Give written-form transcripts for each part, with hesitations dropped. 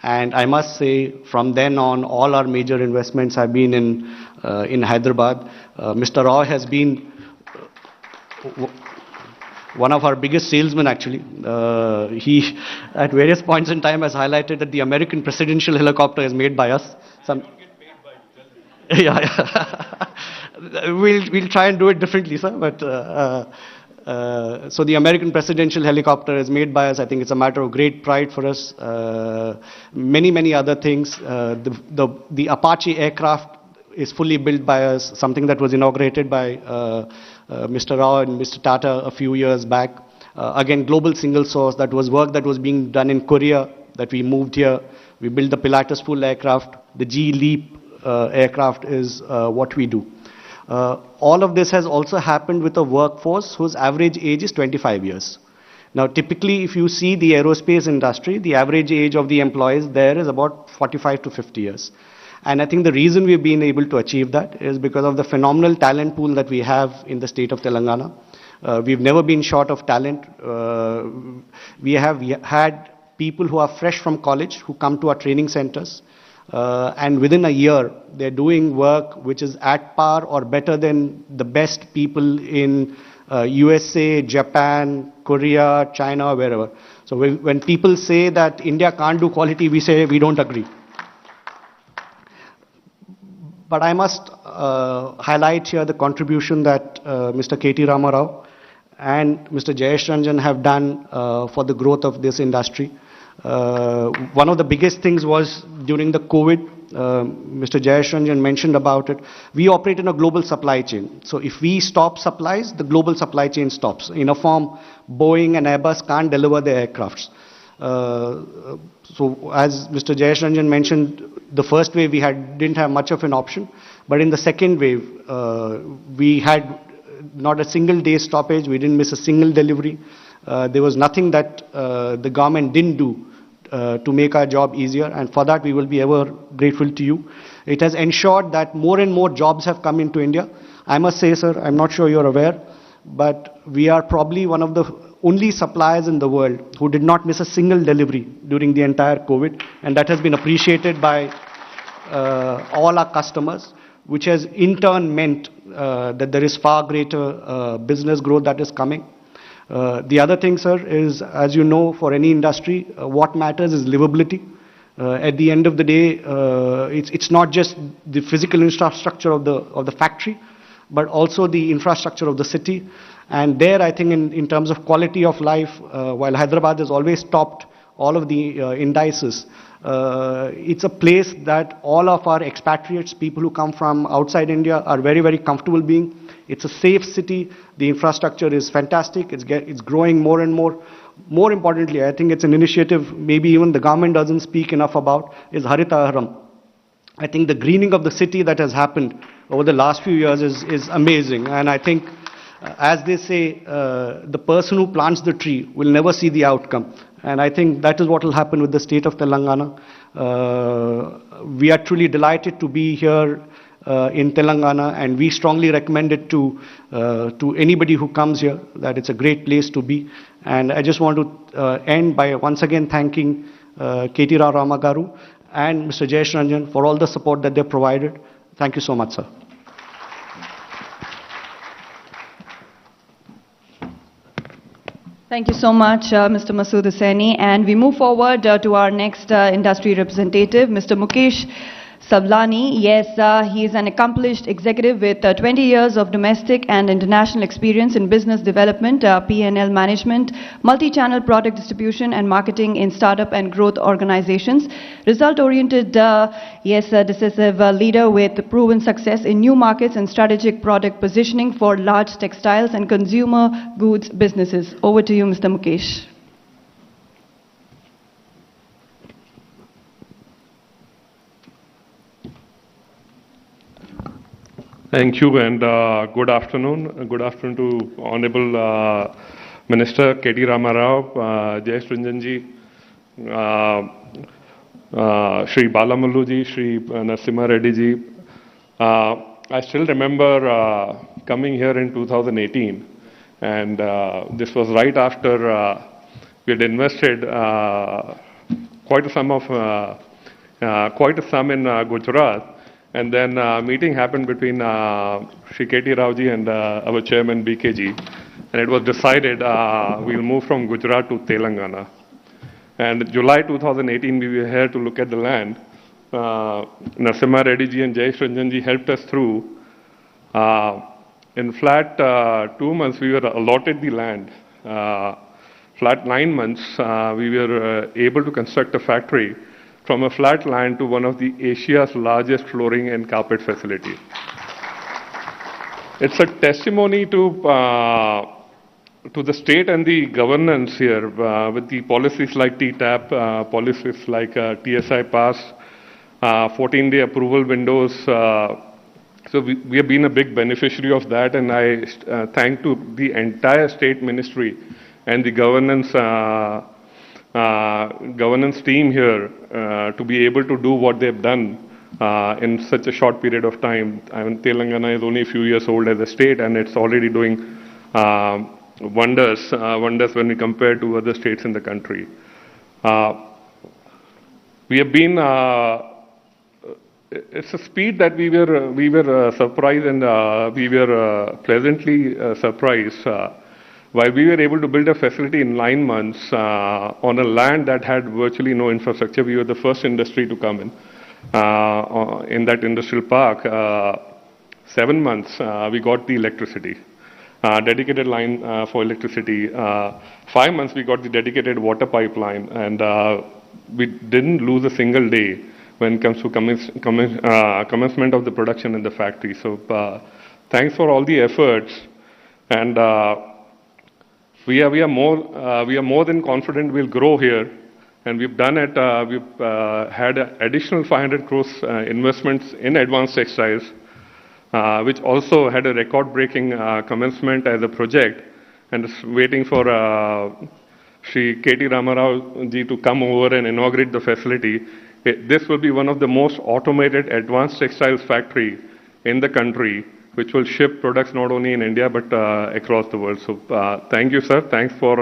And I must say, from then on, all our major investments have been in Hyderabad. Mr. Rao has been one of our biggest salesmen, actually. He, at various points in time, has highlighted that the American presidential helicopter is made by us. Yeah, yeah. We'll try and do it differently, sir. But so the American presidential helicopter is made by us. I think it's a matter of great pride for us. Many other things. The Apache aircraft is fully built by us. Something that was inaugurated by Mr. Rao and Mr. Tata a few years back. Again, global single source. That was work that was being done in Korea that we moved here. We built the Pilatus full aircraft. The G Leap aircraft is what we do. All of this has also happened with a workforce whose average age is 25 years. Now, typically, if you see the aerospace industry, the average age of the employees there is about 45 to 50 years. And I think the reason we've been able to achieve that is because of the phenomenal talent pool that we have in the state of Telangana. We've never been short of talent. We have had people who are fresh from college who come to our training centers. And within a year, they're doing work which is at par or better than the best people in USA, Japan, Korea, China, wherever. So when people say that India can't do quality, we say we don't agree. But I must highlight here the contribution that Mr. KT Ramarao and Mr. Jayesh Ranjan have done for the growth of this industry. One of the biggest things was during the COVID, Mr. Jayesh Ranjan mentioned about it. We operate in a global supply chain. So if we stop supplies, the global supply chain stops. In a form, Boeing and Airbus can't deliver their aircrafts. So as Mr. Jayesh Ranjan mentioned, the first wave we didn't have much of an option. But in the second wave, we had not a single day stoppage. We didn't miss a single delivery. There was nothing that the government didn't do to make our job easier, and for that we will be ever grateful to you. It has ensured that more and more jobs have come into India. I must say, sir, I'm not sure you're aware, but we are probably one of the only suppliers in the world who did not miss a single delivery during the entire COVID, and that has been appreciated by all our customers, which has in turn meant that there is far greater business growth that is coming. The other thing, sir, is, as you know, for any industry, what matters is livability. At the end of the day, it's not just the physical infrastructure of the factory, but also the infrastructure of the city. And there, I think, in terms of quality of life, while Hyderabad has always topped all of the indices, it's a place that all of our expatriates, people who come from outside India, are very comfortable being. It's a safe city. The infrastructure is fantastic. It's growing more and more. More importantly, I think it's an initiative maybe even the government doesn't speak enough about, is Harita Aharam. I think the greening of the city that has happened over the last few years is amazing. And I think, as they say, the person who plants the tree will never see the outcome. And I think that is what will happen with the state of Telangana. We are truly delighted to be here in Telangana, and we strongly recommend it to anybody who comes here, that it's a great place to be. And I just want to end by once again thanking KT Ramagaru and Mr. Jayesh Ranjan for all the support that they provided. Thank you so much, sir. Thank you so much, Mr. Masood Hussaini. And we move forward to our next industry representative, Mr. Mukesh Sablani. Yes, he is an accomplished executive with 20 years of domestic and international experience in business development, P&L management, multi-channel product distribution and marketing in startup and growth organizations. Result-oriented, decisive leader with proven success in new markets and strategic product positioning for large textiles and consumer goods businesses. Over to you, Mr. Mukesh. Thank you, and good afternoon. Good afternoon to Honorable Minister KT Ramarao, Jayesh Ranjanji, Shri Balamalluji, Shri Narasimha Reddy ji. I still remember coming here in 2018, and this was right after we had invested quite a sum in Gujarat. And then meeting happened between Shri KT Raoji and our chairman BKG, and it was decided we'll move from Gujarat to Telangana. And July 2018, we were here to look at the land. Narasimha Reddy ji and Jai Ranjan ji helped us through. In flat 2 months, we were allotted the land. Flat 9 months, we were able to construct a factory from a flat land to one of the Asia's largest flooring and carpet facility. It's a testimony to the state and the governance here with the policies like TTAP, policies like TSI Pass, 14-day approval windows. So we have been a big beneficiary of that, and I thank to the entire state ministry and the governance team here to be able to do what they've done in such a short period of time. I mean, Telangana is only a few years old as a state, and it's already doing wonders when we compare to other states in the country. We have been. It's a speed that we were surprised, and we were pleasantly surprised. While we were able to build a facility in 9 months on a land that had virtually no infrastructure, we were the first industry to come in that industrial park. 7 months, we got the electricity, dedicated line for electricity. 5 months, we got the dedicated water pipeline, and we didn't lose a single day when it comes to commencement of the production in the factory. So thanks for all the efforts, and we are more than confident we'll grow here, and we've done it. We've had additional 500 crores investments in advanced textiles, which also had a record-breaking commencement as a project, and is waiting for Shri KT Ramarao ji to come over and inaugurate the facility. This will be one of the most automated advanced textiles factory in the country, which will ship products not only in India but across the world. So thank you, sir. Thanks for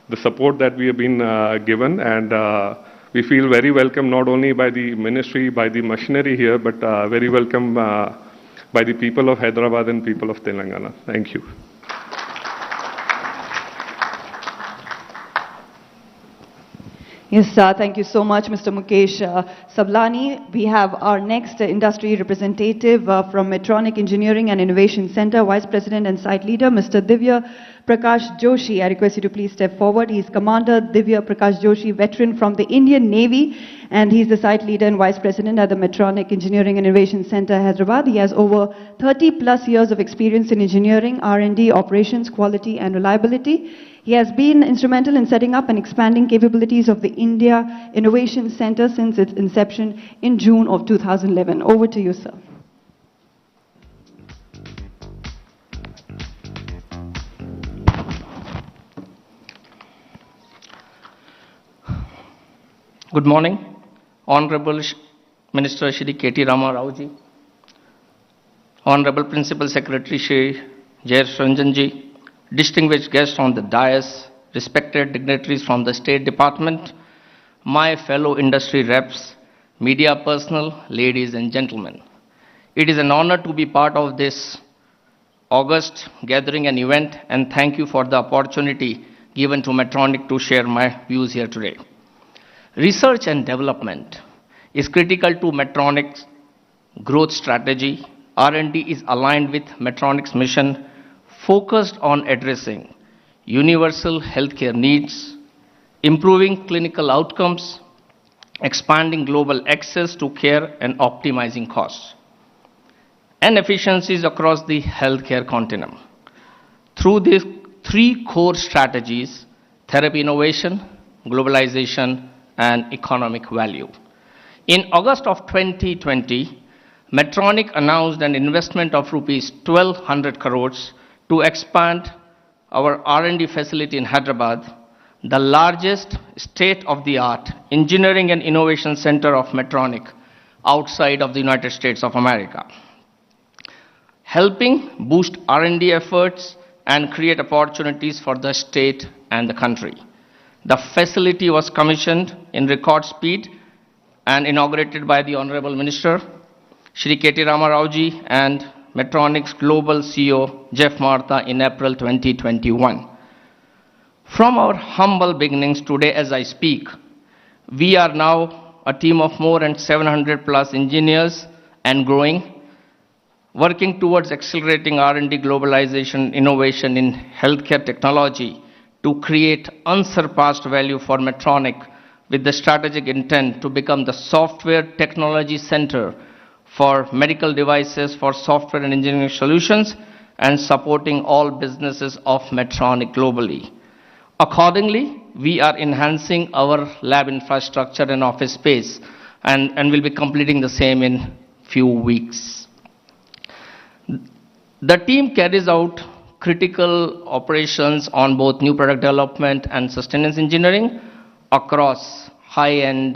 the support that we have been given, and we feel very welcome not only by the ministry, by the machinery here, but very welcome by the people of Hyderabad and people of Telangana. Thank you. Yes, thank you so much, Mr. Mukesh Sablani. We have our next industry representative from Medtronic Engineering and Innovation Center, Vice President and Site Leader, Mr. Divya Prakash Joshi. I request you to please step forward. He is Commander Divya Prakash Joshi, veteran from the Indian Navy, and he's the Site Leader and Vice President at the Medtronic Engineering and Innovation Center, Hyderabad. He has over 30 plus years of experience in engineering, R&D, operations, quality, and reliability. He has been instrumental in setting up and expanding capabilities of the India Innovation Center since its inception in June of 2011. Over to you, sir. Good morning, Honorable Minister Shri KT Ramarao ji, Honorable Principal Secretary Shri Jai Ranjan ji, distinguished guests on the dais, respected dignitaries from the State Department, my fellow industry reps, media personnel, ladies and gentlemen. It is an honor to be part of this August gathering and event, and thank you for the opportunity given to Medtronic to share my views here today. Research and development is critical to Medtronic's growth strategy. R&D is aligned with Medtronic's mission, focused on addressing universal healthcare needs, improving clinical outcomes, expanding global access to care, and optimizing costs and efficiencies across the healthcare continuum. Through these three core strategies: therapy innovation, globalization, and economic value. In August of 2020, Medtronic announced an investment of rupees 1,200 crores to expand our R&D facility in Hyderabad, the largest state-of-the-art engineering and innovation center of Medtronic outside of the United States of America, helping boost R&D efforts and create opportunities for the state and the country. The facility was commissioned in record speed and inaugurated by the Honorable Minister, Shri KTR Ramarao and Medtronic's Global CEO, Jeff Martha, in April 2021. From our humble beginnings today as I speak, we are now a team of more than 700 plus engineers and growing, working towards accelerating R&D globalization, innovation in healthcare technology to create unsurpassed value for Medtronic with the strategic intent to become the software technology center for medical devices, for software and engineering solutions, and supporting all businesses of Medtronic globally. Accordingly, we are enhancing our lab infrastructure and office space, and will be completing the same in few weeks. The team carries out critical operations on both new product development and sustenance engineering across high-end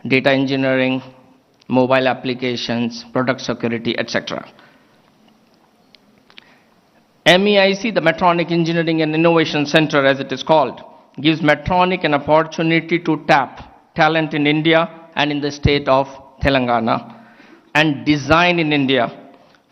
data engineering, mobile applications, product security, etc. MEIC, the Medtronic Engineering and Innovation Center as it is called, gives Medtronic an opportunity to tap talent in India and in the state of Telangana, and design in India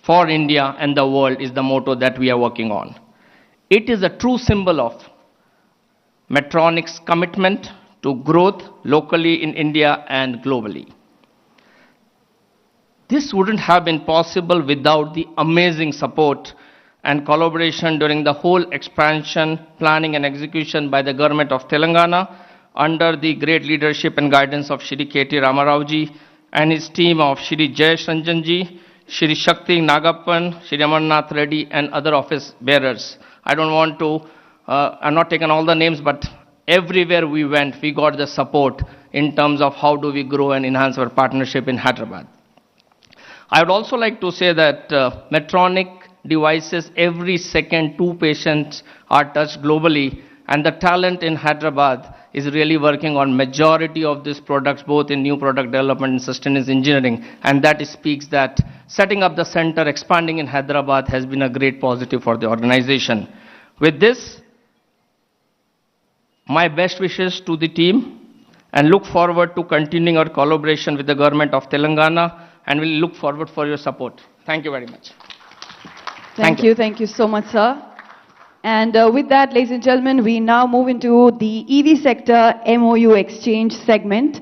for India and the world is the motto that we are working on. It is a true symbol of Medtronic's commitment to growth locally in India and globally. This wouldn't have been possible without the amazing support and collaboration during the whole expansion, planning and execution by the government of Telangana under the great leadership and guidance of Shri KTR Ramarao and his team of Shri Jayesh Ranjan Shri Shakti Nagappan, Shri Amarnath Reddy and other office bearers. I don't want to, I'm not taking all the names, but everywhere we went, we got the support in terms of how do we grow and enhance our partnership in Hyderabad. I would also like to say that Medtronic devices, every second 2 patients are touched globally, and the talent in Hyderabad is really working on majority of these products, both in new product development and sustenance engineering, and that speaks that setting up the center, expanding in Hyderabad has been a great positive for the organization. With this, my best wishes to the team, and look forward to continuing our collaboration with the government of Telangana, and we'll look forward for your support. Thank you very much. Thank you so much, sir. And with that, ladies and gentlemen, we now move into the EV sector MOU exchange segment.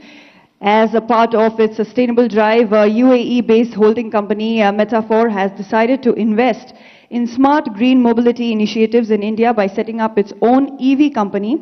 As a part of its sustainable drive, UAE-based holding company Metaphor has decided to invest in smart green mobility initiatives in India by setting up its own EV company.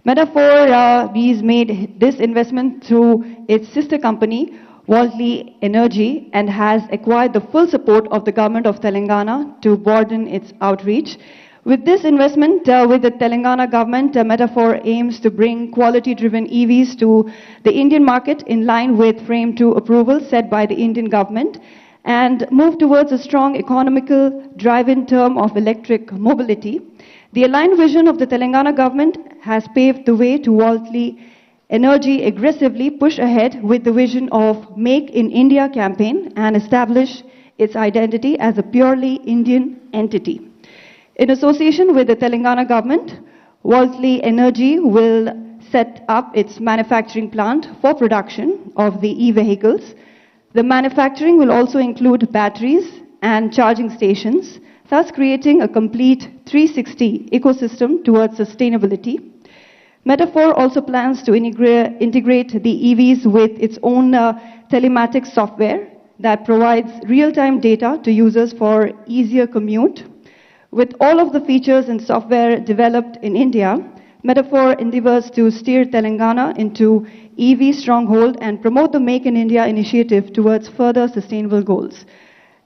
Metaphor has made this investment through its sister company, Worldly Energy, and has acquired the full support of the government of Telangana to broaden its outreach. With this investment with the Telangana government, Metaphor aims to bring quality-driven EVs to the Indian market in line with Frame 2 approval set by the Indian government, and move towards a strong economical drive-in term of electric mobility. The aligned vision of the Telangana government has paved the way to Worldly Energy aggressively push ahead with the vision of Make in India campaign and establish its identity as a purely Indian entity. In association with the Telangana government, Worldly Energy will set up its manufacturing plant for production of the e-vehicles. The manufacturing will also include batteries and charging stations, thus creating a complete 360 ecosystem towards sustainability. Metaphor also plans to integrate the EVs with its own telematics software that provides real-time data to users for easier commute. With all of the features and software developed in India, Metaphor endeavors to steer Telangana into EV stronghold and promote the Make in India initiative towards further sustainable goals.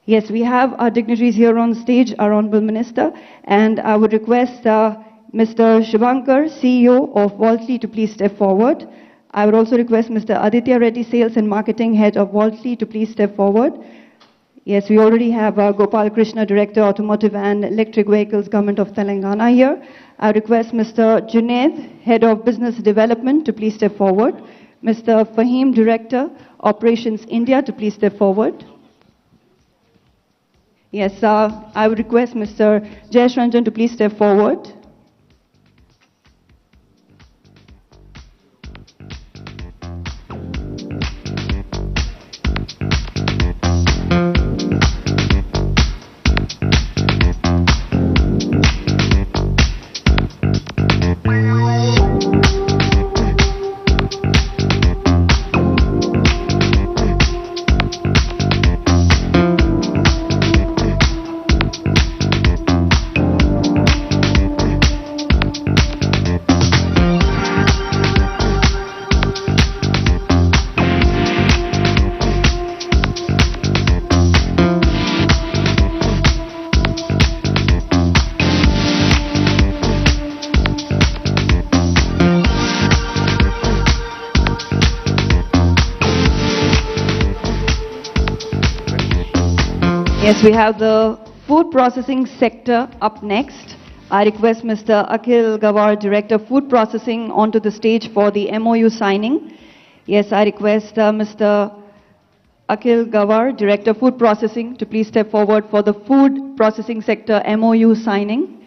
Yes, we have our dignitaries here on stage, our Honorable Minister, and I would request Mr. Shubhankar, CEO of Worldly, to please step forward. I would also request Mr. Aditya Reddy, Sales and Marketing Head of Worldly, to please step forward. Yes, we already have Gopal Krishna, Director, Automotive and Electric Vehicles, Government of Telangana here. I request Mr. Junaid, Head of Business Development, to please step forward. Mr. Fahim, Director, Operations India, to please step forward. Yes, I would request Mr. Jayesh Ranjan to please step forward. Yes, we have the food processing sector up next. I request Mr. Akhil Gawar, Director Food Processing, onto the stage for the MOU signing. Yes, I request Mr. Akhil Gawar, Director Food Processing, to please step forward for the food processing sector MOU signing.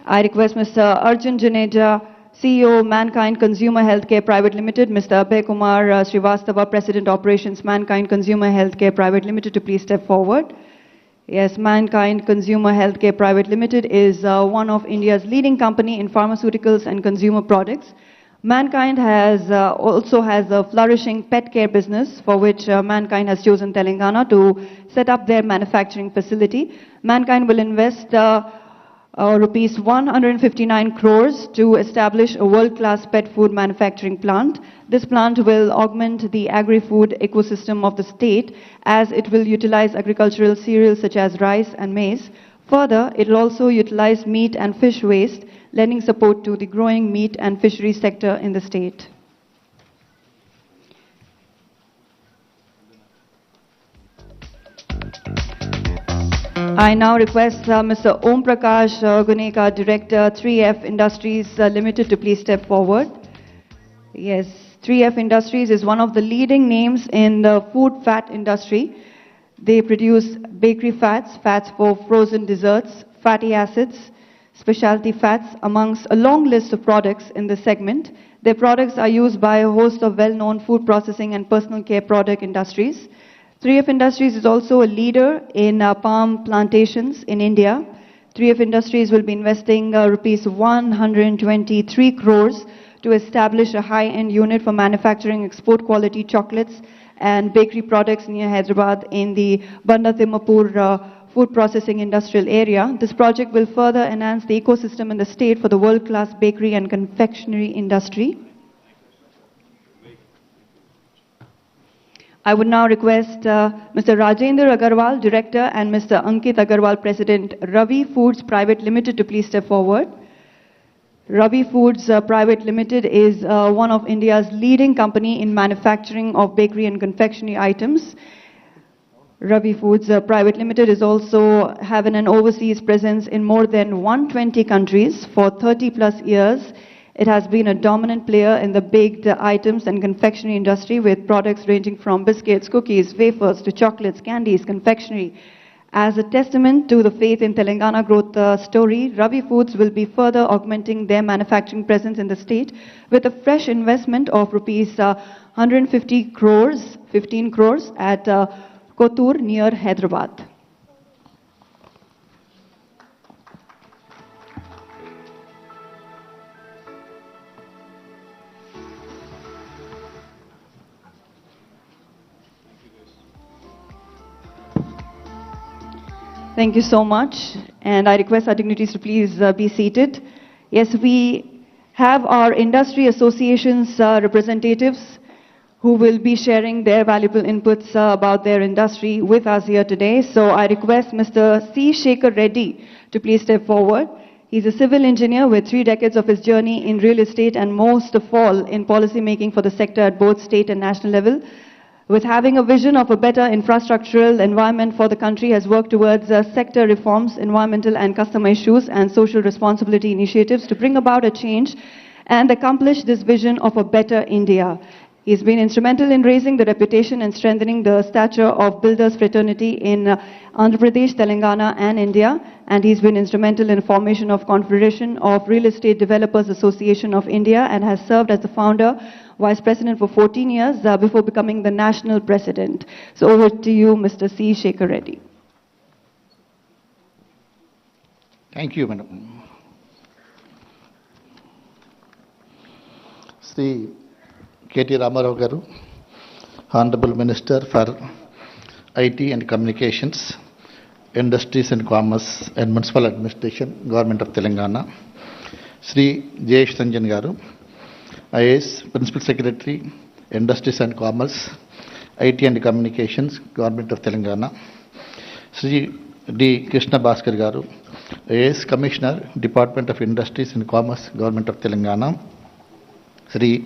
I request Mr. Arjun Janeja, CEO, Mankind Consumer Healthcare Private Limited, Mr. Abhay Kumar Srivastava, President Operations, Mankind Consumer Healthcare Private Limited, to please step forward. Yes, Mankind Consumer Healthcare Private Limited is one of India's leading company in pharmaceuticals and consumer products. Mankind also has a flourishing pet care business, for which Mankind has chosen Telangana to set up their manufacturing facility. Mankind will invest rupees 159 crores to establish a world-class pet food manufacturing plant. This plant will augment the agri-food ecosystem of the state, as it will utilize agricultural cereals such as rice and maize. Further, it will also utilize meat and fish waste, lending support to the growing meat and fishery sector in the state. I now request Mr. Om Prakash Gunekar, Director, 3F Industries Limited, to please step forward. Yes, 3F Industries is one of the leading names in the food fat industry. They produce bakery fats, fats for frozen desserts, fatty acids, specialty fats, amongst a long list of products in this segment. Their products are used by a host of well-known food processing and personal care product industries. 3F Industries is also a leader in palm plantations in India. 3F Industries will be investing rupees 123 crores to establish a high-end unit for manufacturing export quality chocolates and bakery products near Hyderabad in the Banda Timmapur food processing industrial area. This project will further enhance the ecosystem in the state for the world-class bakery and confectionery industry. I would now request Mr. Rajendra Agarwal, Director, and Mr. Ankit Agarwal, President, Ravi Foods Private Limited, to please step forward. Ravi Foods Private Limited is one of India's leading company in manufacturing of bakery and confectionery items. Ravi Foods Private Limited is also having an overseas presence in more than 120 countries for 30 plus years. It has been a dominant player in the baked items and confectionery industry, with products ranging from biscuits, cookies, wafers to chocolates, candies, confectionery. As a testament to the faith in Telangana growth story, Ravi Foods will be further augmenting their manufacturing presence in the state with a fresh investment of rupees 150 crores, 15 crores at Kothur near Hyderabad. Thank you so much, and I request our dignitaries to please be seated. Yes, we have our industry associations representatives who will be sharing their valuable inputs about their industry with us here today. So I request Mr. C. Shekhar Reddy to please step forward. He's a civil engineer with 3 decades of his journey in real estate and most of all in policy making for the sector at both state and national level. With having a vision of a better infrastructural environment for the country, has worked towards sector reforms, environmental and customer issues, and social responsibility initiatives to bring about a change and accomplish this vision of a better India. He's been instrumental in raising the reputation and strengthening the stature of builders fraternity in Andhra Pradesh, Telangana and India, and he's been instrumental in the formation of Confederation of Real Estate Developers Association of India, and has served as the founder, Vice President for 14 years before becoming the National President. So over to you, Mr. C. Shekhar Reddy. Thank you, Madam. Sri KTR Garu, Honorable Minister for IT and Communications, Industries and Commerce and Municipal Administration, Government of Telangana. Sri Jayesh Sanjan Garu, IAS, Principal Secretary, Industries and Commerce, IT and Communications, Government of Telangana. Sri D. Krishna Bhaskar Garu, IAS, Commissioner, Department of Industries and Commerce, Government of Telangana. Sri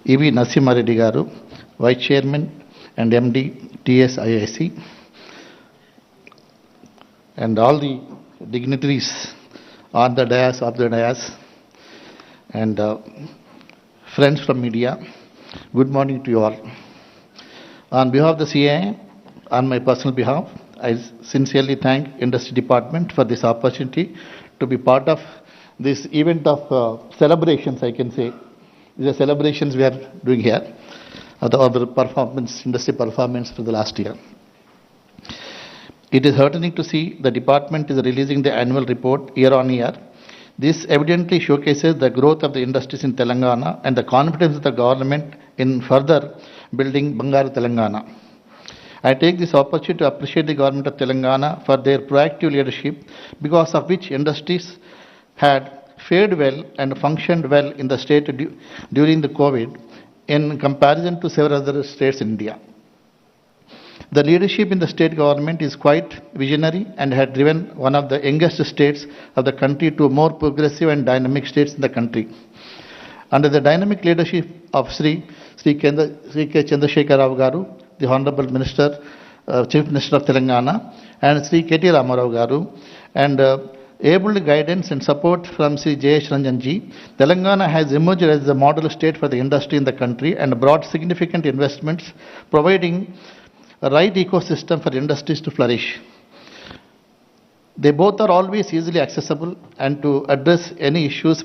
E.V. Narasimha Reddy Garu, Vice Chairman and MD, TSIIC. and all the dignitaries on the dais, of the dais, and friends from media, good morning to you all. On behalf of the CAI, on my personal behalf, I sincerely thank Industry Department for this opportunity to be part of this event of celebrations, I can say. These are celebrations we are doing here of the performance, industry performance for the last year. It is heartening to see the department is releasing the annual report year on year. This evidently showcases the growth of the industries in Telangana and the confidence of the government in further building Bangaru Telangana. I take this opportunity to appreciate the government of Telangana for their proactive leadership, because of which industries had fared well and functioned well in the state during the COVID in comparison to several other states in India. The leadership in the state government is quite visionary and had driven one of the youngest states of the country to more progressive and dynamic states in the country. Under the dynamic leadership of Sri K. Chandrasekhar Rao Garu, the Honorable Minister, Chief Minister of Telangana, and Sri KTR Garu, and able guidance and support from Sri Jayesh Ranjan ji, Telangana has emerged as the model state for the industry in the country and brought significant investments, providing a right ecosystem for industries to flourish. They both are always easily accessible and to address any issues